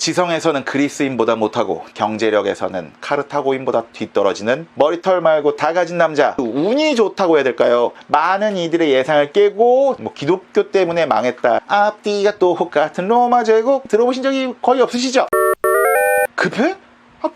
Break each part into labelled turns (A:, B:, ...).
A: 지성에서는 그리스인보다 못하고 경제력에서는 카르타고인보다 뒤떨어지는 머리털 말고 다 가진 남자, 운이 좋다고 해야 될까요? 많은 이들의 예상을 깨고 기독교 때문에 망했다, 앞뒤가 똑같은 로마 제국 들어보신 적이 거의 없으시죠? 급해?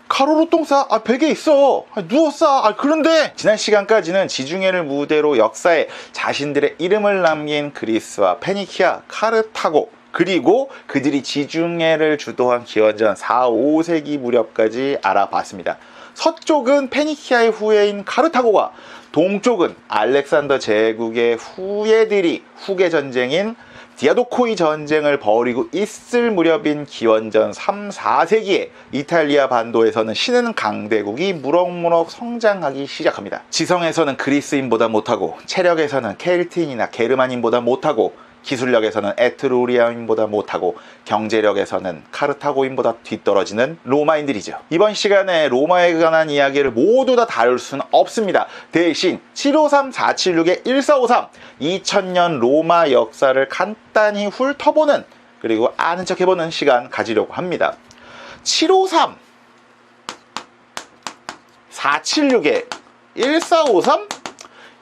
A: 가로로 똥 싸? 베개 있어. 누워 싸. 그런데 지난 시간까지는 지중해를 무대로 역사에 자신들의 이름을 남긴 그리스와 페니키아, 카르타고, 그리고 그들이 지중해를 주도한 기원전 4, 5세기 무렵까지 알아봤습니다. 서쪽은 페니키아의 후예인 카르타고가, 동쪽은 알렉산더 제국의 후예들이 후계 전쟁인 디아도코이 전쟁을 벌이고 있을 무렵인 기원전 3, 4세기에 이탈리아 반도에서는 신흥 강대국이 무럭무럭 성장하기 시작합니다. 지성에서는 그리스인보다 못하고, 체력에서는 켈트인이나 게르만인보다 못하고, 기술력에서는 에트루리아인보다 못하고, 경제력에서는 카르타고인보다 뒤떨어지는 로마인들이죠. 이번 시간에 로마에 관한 이야기를 모두 다 다룰 수는 없습니다. 대신 753, 476의 1453, 2000년 로마 역사를 간단히 훑어보는, 그리고 아는 척 해보는 시간 가지려고 합니다. 753, 476의 1453?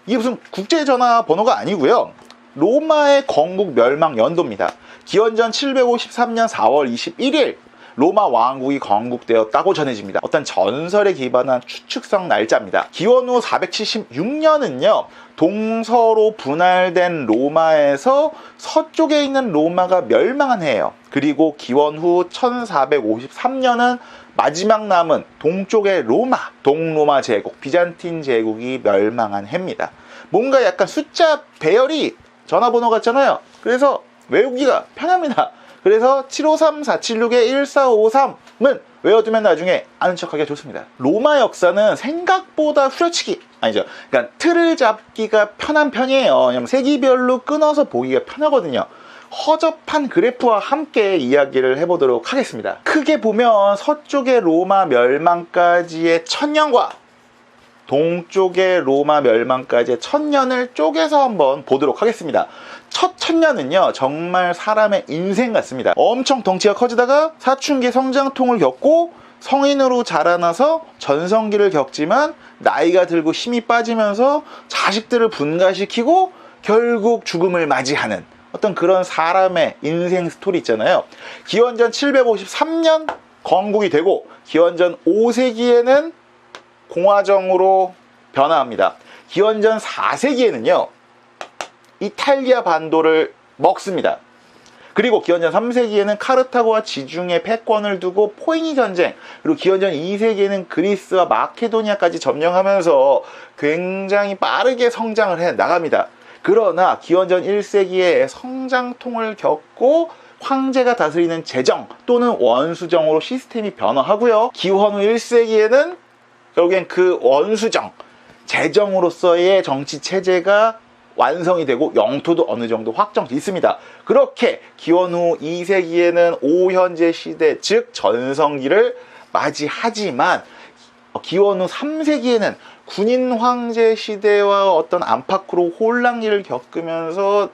A: 이게 무슨 국제전화 번호가 아니고요, 로마의 건국 멸망 연도입니다. 기원전 753년 4월 21일 로마 왕국이 건국되었다고 전해집니다. 어떤 전설에 기반한 추측성 날짜입니다. 기원 후 476년은요 동서로 분할된 로마에서 서쪽에 있는 로마가 멸망한 해예요. 그리고 기원 후 1453년은 마지막 남은 동쪽의 로마, 동로마 제국, 비잔틴 제국이 멸망한 해입니다. 뭔가 약간 숫자 배열이 전화번호 같잖아요. 그래서 외우기가 편합니다. 그래서 753, 476의 1453은 외워두면 나중에 아는 척하기가 좋습니다. 로마 역사는 생각보다 후려치기 아니죠. 그러니까 틀을 잡기가 편한 편이에요. 왜냐면 세기별로 끊어서 보기가 편하거든요. 허접한 그래프와 함께 이야기를 해보도록 하겠습니다. 크게 보면 서쪽의 로마 멸망까지의 1000년과 동쪽의 로마 멸망까지의 1000년을 쪼개서 한번 보도록 하겠습니다. 첫 1000년은요 정말 사람의 인생 같습니다. 엄청 덩치가 커지다가 사춘기 성장통을 겪고 성인으로 자라나서 전성기를 겪지만 나이가 들고 힘이 빠지면서 자식들을 분가시키고 결국 죽음을 맞이하는 어떤 그런 사람의 인생 스토리 있잖아요. 기원전 753년 건국이 되고 기원전 5세기에는 공화정으로 변화합니다. 기원전 4세기에는요 이탈리아 반도를 먹습니다. 그리고 기원전 3세기에는 카르타고와 지중해 패권을 두고 포이니 전쟁, 그리고 기원전 2세기에는 그리스와 마케도니아까지 점령하면서 굉장히 빠르게 성장을 해 나갑니다. 그러나 기원전 1세기에 성장통을 겪고 황제가 다스리는 제정 또는 원수정으로 시스템이 변화하고요. 기원 후 1세기에는 결국엔 그 원수정, 제정으로서의 정치 체제가 완성이 되고 영토도 어느 정도 확정돼 있습니다. 그렇게 기원 후 2세기에는 오현재 시대, 즉 전성기를 맞이하지만 기원 후 3세기에는 군인 황제 시대와 어떤 안팎으로 혼란기를 겪으면서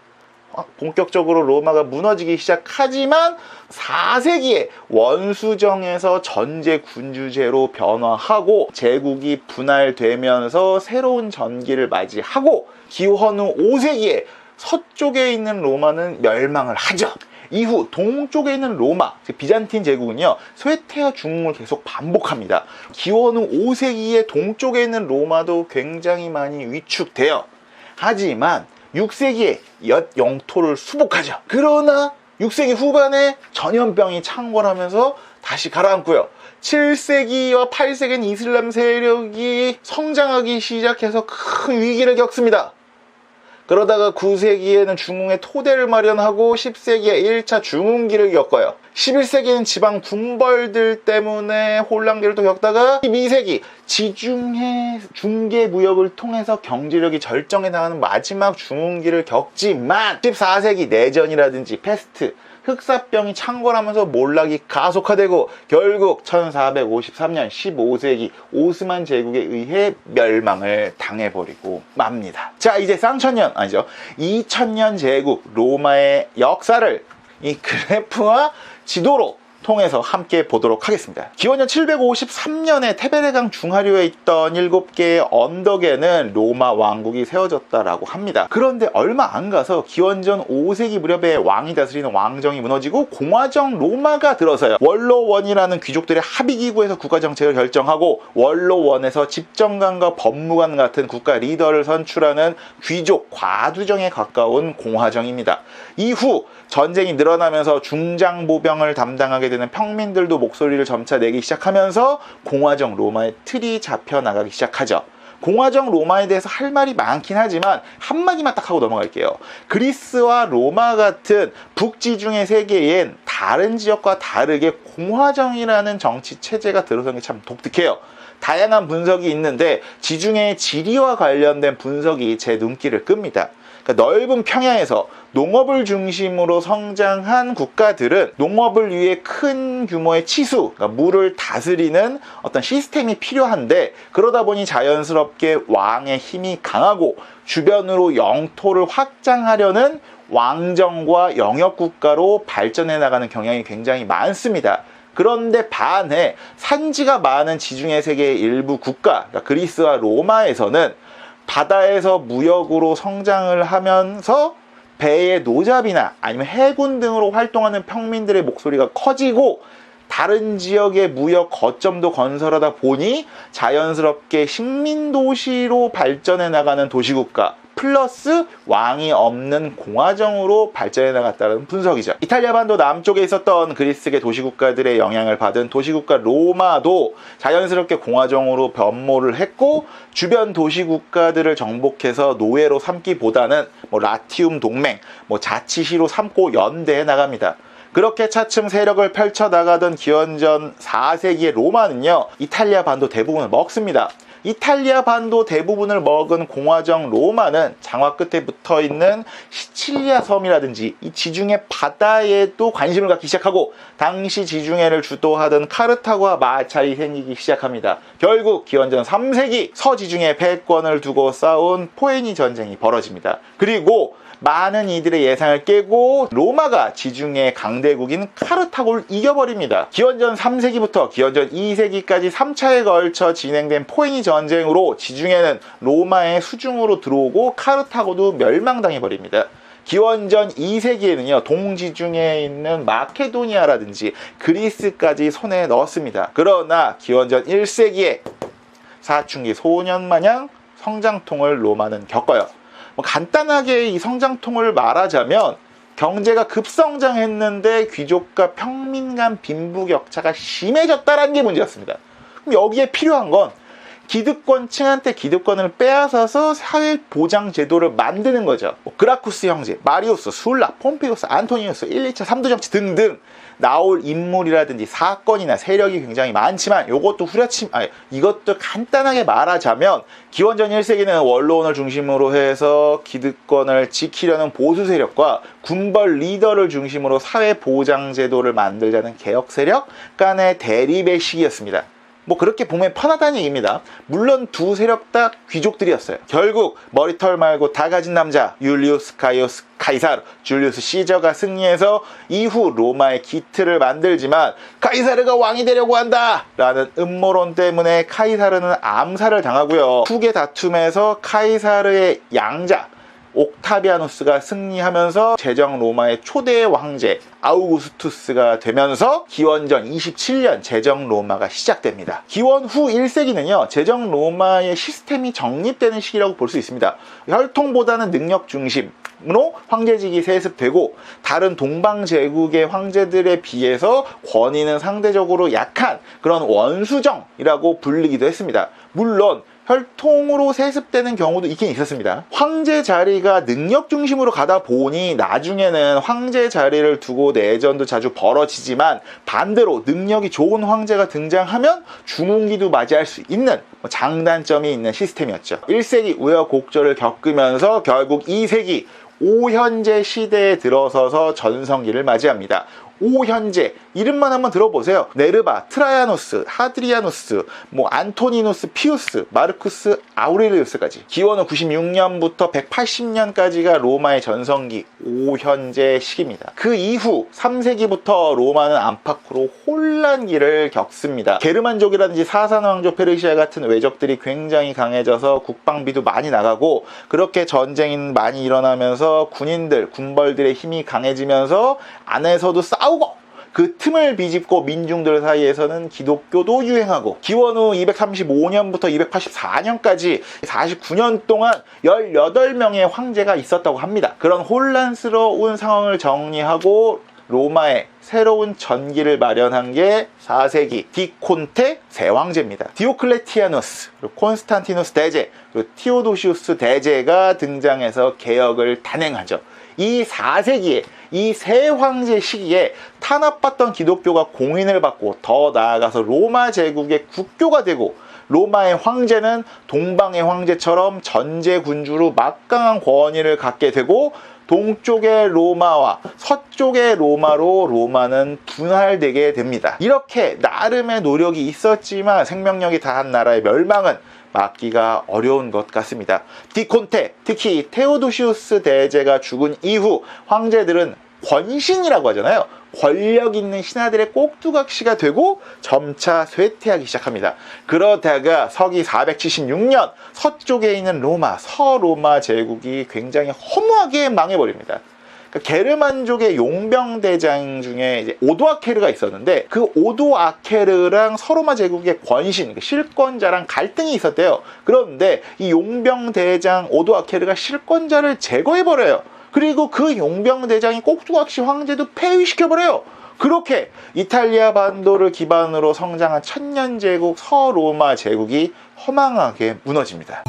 A: 본격적으로 로마가 무너지기 시작하지만 4세기에 원수정에서 전제 군주제로 변화하고 제국이 분할되면서 새로운 전기를 맞이하고 기원 후 5세기에 서쪽에 있는 로마는 멸망을 하죠. 이후 동쪽에 있는 로마, 비잔틴 제국은요 쇠퇴와 중흥을 계속 반복합니다. 기원 후 5세기에 동쪽에 있는 로마도 굉장히 많이 위축돼요. 하지만 6세기에 옛 영토를 수복하죠. 그러나 6세기 후반에 전염병이 창궐하면서 다시 가라앉고요. 7세기와 8세기는 이슬람 세력이 성장하기 시작해서 큰 위기를 겪습니다. 그러다가 9세기에는 중흥의 토대를 마련하고 10세기에 1차 중흥기를 겪어요. 11세기에는 지방 군벌들 때문에 혼란기를 또 겪다가 12세기 지중해 중개무역을 통해서 경제력이 절정에 나가는 마지막 중흥기를 겪지만 14세기 내전이라든지 패스트, 흑사병이 창궐하면서 몰락이 가속화되고 결국 1453년 15세기 오스만 제국에 의해 멸망을 당해버리고 맙니다. 자, 이제 쌍천년 아니죠, 2000년 제국 로마의 역사를 이 그래프와 지도로 통해서 함께 보도록 하겠습니다. 기원전 753년에 테베레강 중하류에 있던 7개의 언덕에는 로마 왕국이 세워졌다라고 합니다. 그런데 얼마 안 가서 기원전 5세기 무렵에 왕이 다스리는 왕정이 무너지고 공화정 로마가 들어서요. 원로원이라는 귀족들의 합의기구에서 국가정책을 결정하고 원로원에서 집정관과 법무관 같은 국가 리더를 선출하는 귀족 과두정에 가까운 공화정입니다. 이후 전쟁이 늘어나면서 중장보병을 담당하게 되는 평민들도 목소리를 점차 내기 시작하면서 공화정 로마의 틀이 잡혀나가기 시작하죠. 공화정 로마에 대해서 할 말이 많긴 하지만 한마디만 딱 하고 넘어갈게요. 그리스와 로마 같은 북지중해 세계엔 다른 지역과 다르게 공화정이라는 정치 체제가 들어선 게 참 독특해요. 다양한 분석이 있는데 지중해의 지리와 관련된 분석이 제 눈길을 끕니다. 그러니까 넓은 평야에서 농업을 중심으로 성장한 국가들은 농업을 위해 큰 규모의 치수, 그러니까 물을 다스리는 어떤 시스템이 필요한데, 그러다 보니 자연스럽게 왕의 힘이 강하고 주변으로 영토를 확장하려는 왕정과 영역국가로 발전해 나가는 경향이 굉장히 많습니다. 그런데 반해 산지가 많은 지중해 세계의 일부 국가, 그러니까 그리스와 로마에서는 바다에서 무역으로 성장을 하면서 배의 노잡이나 아니면 해군 등으로 활동하는 평민들의 목소리가 커지고 다른 지역의 무역 거점도 건설하다 보니 자연스럽게 식민도시로 발전해 나가는 도시국가 플러스 왕이 없는 공화정으로 발전해 나갔다는 분석이죠. 이탈리아 반도 남쪽에 있었던 그리스계 도시국가들의 영향을 받은 도시국가 로마도 자연스럽게 공화정으로 변모를 했고, 주변 도시국가들을 정복해서 노예로 삼기보다는 라티움 동맹, 자치시로 삼고 연대해 나갑니다. 그렇게 차츰 세력을 펼쳐나가던 기원전 4세기의 로마는요, 이탈리아 반도 대부분을 먹습니다. 이탈리아 반도 대부분을 먹은 공화정 로마는 장화 끝에 붙어있는 시칠리아 섬이라든지 이 지중해 바다에도 관심을 갖기 시작하고, 당시 지중해를 주도하던 카르타고와 마찰이 생기기 시작합니다. 결국 기원전 3세기 서지중해 패권을 두고 싸운 포에니 전쟁이 벌어집니다. 그리고 많은 이들의 예상을 깨고 로마가 지중해 강대국인 카르타고를 이겨버립니다. 기원전 3세기부터 기원전 2세기까지 3차에 걸쳐 진행된 포에니 전쟁으로 지중해는 로마의 수중으로 들어오고 카르타고도 멸망당해버립니다. 기원전 2세기에는요, 동지중해에 있는 마케도니아라든지 그리스까지 손에 넣었습니다. 그러나 기원전 1세기에 사춘기 소년 마냥 성장통을 로마는 겪어요. 간단하게 이 성장통을 말하자면 경제가 급성장했는데 귀족과 평민 간 빈부격차가 심해졌다는 게 문제였습니다. 그럼 여기에 필요한 건 기득권층한테 기득권을 빼앗아서 사회보장 제도를 만드는 거죠. 그라쿠스 형제, 마리우스, 술라, 폼페이우스, 안토니우스, 1, 2차 3도 정치 등등 나올 인물이라든지 사건이나 세력이 굉장히 많지만 이것도 간단하게 말하자면 기원전 1세기는 원로원을 중심으로 해서 기득권을 지키려는 보수 세력과 군벌 리더를 중심으로 사회보장 제도를 만들자는 개혁 세력 간의 대립의 시기였습니다. 그렇게 보면 편하다는 얘기입니다. 물론 두 세력 다 귀족들이었어요. 결국 머리털 말고 다 가진 남자 율리우스 가이우스 카이사르, 줄리우스 시저가 승리해서 이후 로마의 기틀을 만들지만 카이사르가 왕이 되려고 한다 라는 음모론 때문에 카이사르는 암살을 당하고요. 후계 다툼에서 카이사르의 양자 옥타비아누스가 승리하면서 제정 로마의 초대 왕제 아우구스투스가 되면서 기원전 27년 제정 로마가 시작됩니다. 기원 후 1세기는요, 제정 로마의 시스템이 정립되는 시기라고 볼 수 있습니다. 혈통보다는 능력 중심으로 황제직이 세습되고, 다른 동방 제국의 황제들에 비해서 권위는 상대적으로 약한 그런 원수정이라고 불리기도 했습니다. 물론 혈통으로 세습되는 경우도 있긴 있었습니다. 황제 자리가 능력 중심으로 가다 보니 나중에는 황제 자리를 두고 내전도 자주 벌어지지만, 반대로 능력이 좋은 황제가 등장하면 중흥기도 맞이할 수 있는 장단점이 있는 시스템이었죠. 1세기 우여곡절을 겪으면서 결국 2세기 오현제 시대에 들어서서 전성기를 맞이합니다. 오현재 이름만 한번 들어보세요. 네르바, 트라야누스, 하드리아누스, 안토니누스, 피우스, 마르쿠스 아우렐리우스까지. 기원후 96년부터 180년까지가 로마의 전성기 오현재 시기입니다. 그 이후 3세기부터 로마는 안팎으로 혼란기를 겪습니다. 게르만족이라든지 사산왕조 페르시아 같은 외적들이 굉장히 강해져서 국방비도 많이 나가고, 그렇게 전쟁이 많이 일어나면서 군벌들의 힘이 강해지면서 안에서도 싸우고, 그 틈을 비집고 민중들 사이에서는 기독교도 유행하고, 기원후 235년부터 284년까지 49년 동안 18명의 황제가 있었다고 합니다. 그런 혼란스러운 상황을 정리하고 로마의 새로운 전기를 마련한 게 4세기 디콘테 세왕제입니다. 디오클레티아누스, 그리고 콘스탄티누스 대제, 그리고 티오도시우스 대제가 등장해서 개혁을 단행하죠. 이 4세기에 이 세 황제 시기에 탄압받던 기독교가 공인을 받고, 더 나아가서 로마 제국의 국교가 되고, 로마의 황제는 동방의 황제처럼 전제군주로 막강한 권위를 갖게 되고, 동쪽의 로마와 서쪽의 로마로 로마는 분할되게 됩니다. 이렇게 나름의 노력이 있었지만 생명력이 다한 나라의 멸망은 막기가 어려운 것 같습니다. 디콘테, 특히 테오도시우스 대제가 죽은 이후 황제들은 권신이라고 하잖아요. 권력 있는 신하들의 꼭두각시가 되고 점차 쇠퇴하기 시작합니다. 그러다가 서기 476년 서쪽에 있는 로마, 서로마 제국이 굉장히 허무하게 망해버립니다. 게르만족의 용병대장 중에 이제 오도아케르가 있었는데, 그 오도아케르랑 서로마 제국의 권신, 실권자랑 갈등이 있었대요. 그런데 이 용병대장 오도아케르가 실권자를 제거해버려요. 그리고 그 용병대장이 꼭두각시 황제도 폐위시켜버려요. 그렇게 이탈리아 반도를 기반으로 성장한 천년제국 서로마 제국이 허망하게 무너집니다.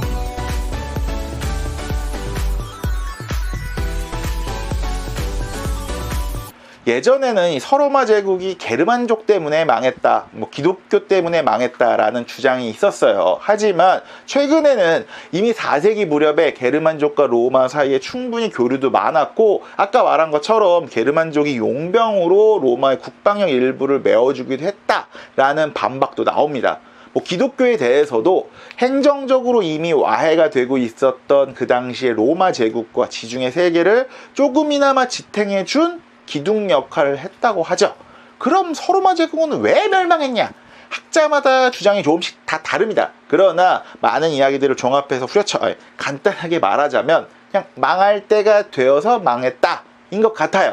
A: 예전에는 이 서로마 제국이 게르만족 때문에 망했다, 기독교 때문에 망했다라는 주장이 있었어요. 하지만 최근에는 이미 4세기 무렵에 게르만족과 로마 사이에 충분히 교류도 많았고, 아까 말한 것처럼 게르만족이 용병으로 로마의 국방력 일부를 메워주기도 했다라는 반박도 나옵니다. 기독교에 대해서도 행정적으로 이미 와해가 되고 있었던 그 당시의 로마 제국과 지중해 세계를 조금이나마 지탱해준 기둥 역할을 했다고 하죠. 그럼 서로마 제국은 왜 멸망했냐? 학자마다 주장이 조금씩 다 다릅니다. 그러나 많은 이야기들을 종합해서 후려쳐 간단하게 말하자면 그냥 망할 때가 되어서 망했다인 것 같아요.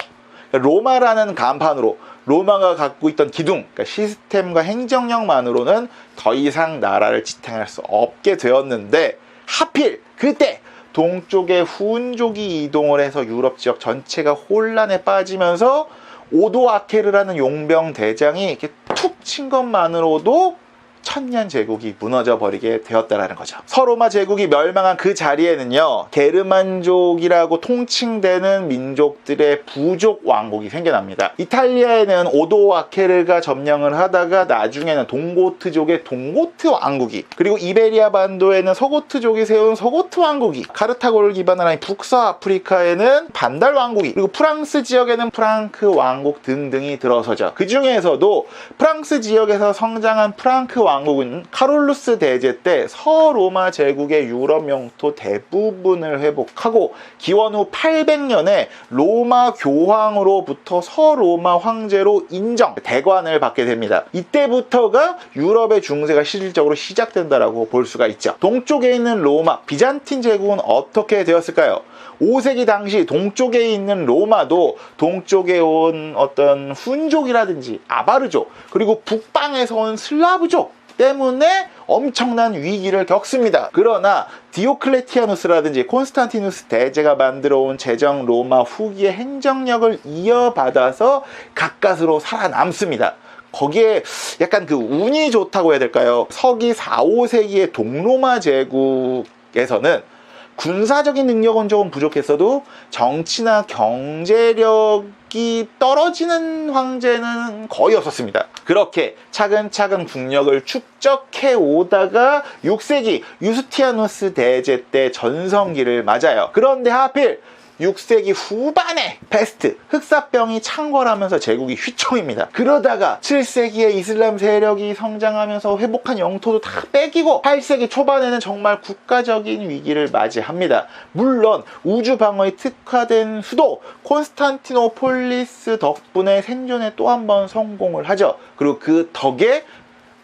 A: 로마라는 간판으로 로마가 갖고 있던 기둥, 시스템과 행정력만으로는 더 이상 나라를 지탱할 수 없게 되었는데, 하필 그때 동쪽에 훈족이 이동을 해서 유럽 지역 전체가 혼란에 빠지면서 오도아케르라는 용병 대장이 이렇게 툭 친 것만으로도 천년 제국이 무너져 버리게 되었다라는 거죠. 서로마 제국이 멸망한 그 자리에는요, 게르만족이라고 통칭되는 민족들의 부족 왕국이 생겨납니다. 이탈리아에는 오도아케르가 점령을 하다가 나중에는 동고트족의 동고트 왕국이, 그리고 이베리아 반도에는 서고트족이 세운 서고트 왕국이, 카르타고를 기반으로 한 북서아프리카에는 반달 왕국이, 그리고 프랑스 지역에는 프랑크 왕국 등등이 들어서죠. 그 중에서도 프랑스 지역에서 성장한 프랑크 왕국은 카롤루스 대제 때 서로마 제국의 유럽 영토 대부분을 회복하고, 기원후 800년에 로마 교황으로부터 서로마 황제로 인정, 대관을 받게 됩니다. 이때부터가 유럽의 중세가 실질적으로 시작된다라고 볼 수가 있죠. 동쪽에 있는 로마, 비잔틴 제국은 어떻게 되었을까요? 5세기 당시 동쪽에 있는 로마도 동쪽에 온 어떤 훈족이라든지 아바르족, 그리고 북방에서 온 슬라브족 때문에 엄청난 위기를 겪습니다. 그러나 디오클레티아누스라든지 콘스탄티누스 대제가 만들어온 제정 로마 후기의 행정력을 이어받아서 가까스로 살아남습니다. 거기에 약간 그 운이 좋다고 해야 될까요? 서기 4, 5세기의 동로마 제국에서는 군사적인 능력은 조금 부족했어도 정치나 경제력이 떨어지는 황제는 거의 없었습니다. 그렇게 차근차근 국력을 축적해 오다가 6세기 유스티아누스 대제 때 전성기를 맞아요. 그런데 하필 6세기 후반에 페스트, 흑사병이 창궐하면서 제국이 휘청입니다. 그러다가 7세기에 이슬람 세력이 성장하면서 회복한 영토도 다 뺏기고 8세기 초반에는 정말 국가적인 위기를 맞이합니다. 물론 우주 방어에 특화된 수도 콘스탄티노폴리스 덕분에 생존에 또 한 번 성공을 하죠. 그리고 그 덕에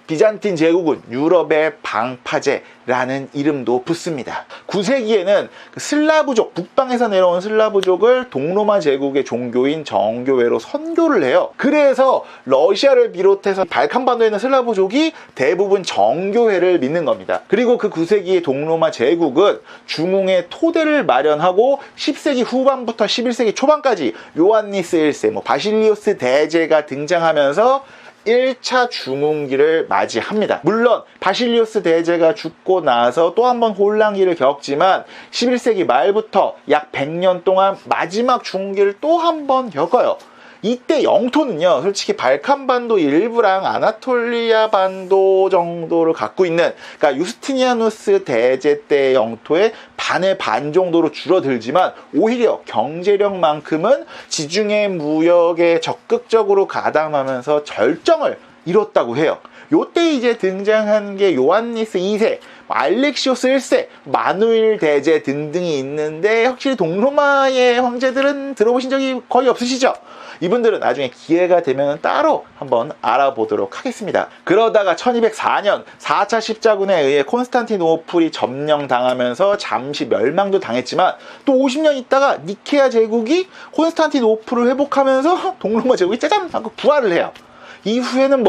A: 비잔틴 제국은 유럽의 방파제라는 이름도 붙습니다. 9세기에는 슬라브족, 북방에서 내려온 슬라브족을 동로마 제국의 종교인 정교회로 선교를 해요. 그래서 러시아를 비롯해서 발칸반도에 있는 슬라브족이 대부분 정교회를 믿는 겁니다. 그리고 그 9세기의 동로마 제국은 중흥의 토대를 마련하고 10세기 후반부터 11세기 초반까지 요한니스 1세, 바실리우스 대제가 등장하면서 1차 중흥기를 맞이합니다. 물론 바실리우스 대제가 죽고 나서 또 한 번 혼란기를 겪지만 11세기 말부터 약 100년 동안 마지막 중흥기를 또 한 번 겪어요. 이때 영토는요, 솔직히 발칸반도 일부랑 아나톨리아 반도 정도를 갖고 있는, 그러니까 유스티니아누스 대제 때 영토의 반의 반 정도로 줄어들지만 오히려 경제력만큼은 지중해 무역에 적극적으로 가담하면서 절정을 이뤘다고 해요. 요때 이제 등장한 게 요한니스 2세, 알렉시오스 1세, 마누일 대제 등등이 있는데 확실히 동로마의 황제들은 들어보신 적이 거의 없으시죠? 이분들은 나중에 기회가 되면 따로 한번 알아보도록 하겠습니다. 그러다가 1204년 4차 십자군에 의해 콘스탄티노플이 점령당하면서 잠시 멸망도 당했지만 또 50년 있다가 니케아 제국이 콘스탄티노플을 회복하면서 동로마 제국이 짜잔 하고 부활을 해요. 이후에는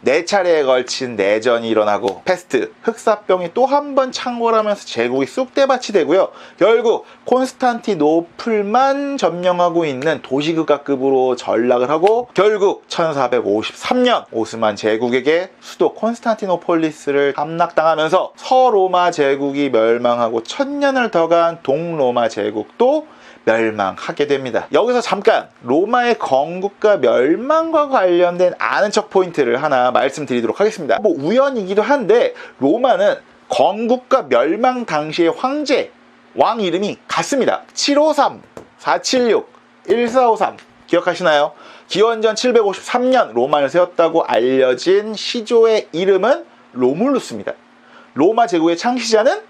A: 4차례에 걸친 내전이 일어나고 페스트, 흑사병이 또 한 번 창궐하면서 제국이 쑥대밭이 되고요. 결국 콘스탄티노플만 점령하고 있는 도시국가급으로 전락을 하고 결국 1453년 오스만 제국에게 수도 콘스탄티노폴리스를 함락당하면서 서로마 제국이 멸망하고 1000년을 더 간 동로마 제국도 멸망하게 됩니다. 여기서 잠깐 로마의 건국과 멸망과 관련된 아는 척 포인트를 하나 말씀드리도록 하겠습니다. 우연이기도 한데 로마는 건국과 멸망 당시의 황제, 왕 이름이 같습니다. 753, 476, 1453 기억하시나요? 기원전 753년 로마를 세웠다고 알려진 시조의 이름은 로물루스입니다. 로마 제국의 창시자는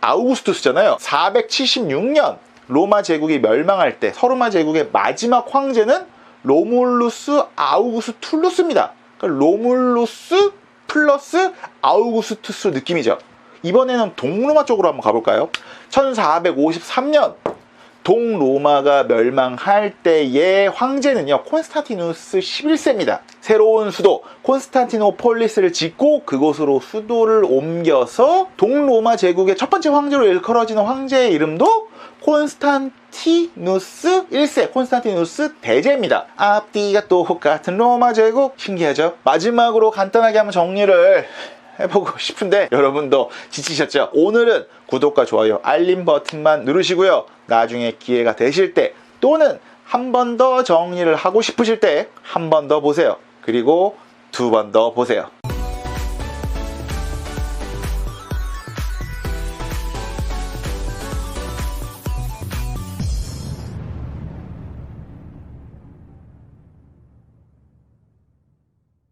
A: 아우구스투스잖아요. 476년 로마 제국이 멸망할 때 서로마 제국의 마지막 황제는 로물루스 아우구스툴루스입니다. 그러니까 로물루스 플러스 아우구스투스 느낌이죠. 이번에는 동로마 쪽으로 한번 가볼까요? 1453년 동로마가 멸망할 때의 황제는요, 콘스탄티누스 11세입니다. 새로운 수도 콘스탄티노폴리스를 짓고 그곳으로 수도를 옮겨서 동로마 제국의 첫 번째 황제로 일컬어지는 황제의 이름도 콘스탄티누스 1세, 콘스탄티누스 대제입니다. 앞뒤가 똑같은 로마 제국, 신기하죠? 마지막으로 간단하게 한번 정리를 해보고 싶은데 여러분도 지치셨죠? 오늘은 구독과 좋아요, 알림 버튼만 누르시고요. 나중에 기회가 되실 때 또는 한 번 더 정리를 하고 싶으실 때 한 번 더 보세요. 그리고 2번 더 보세요.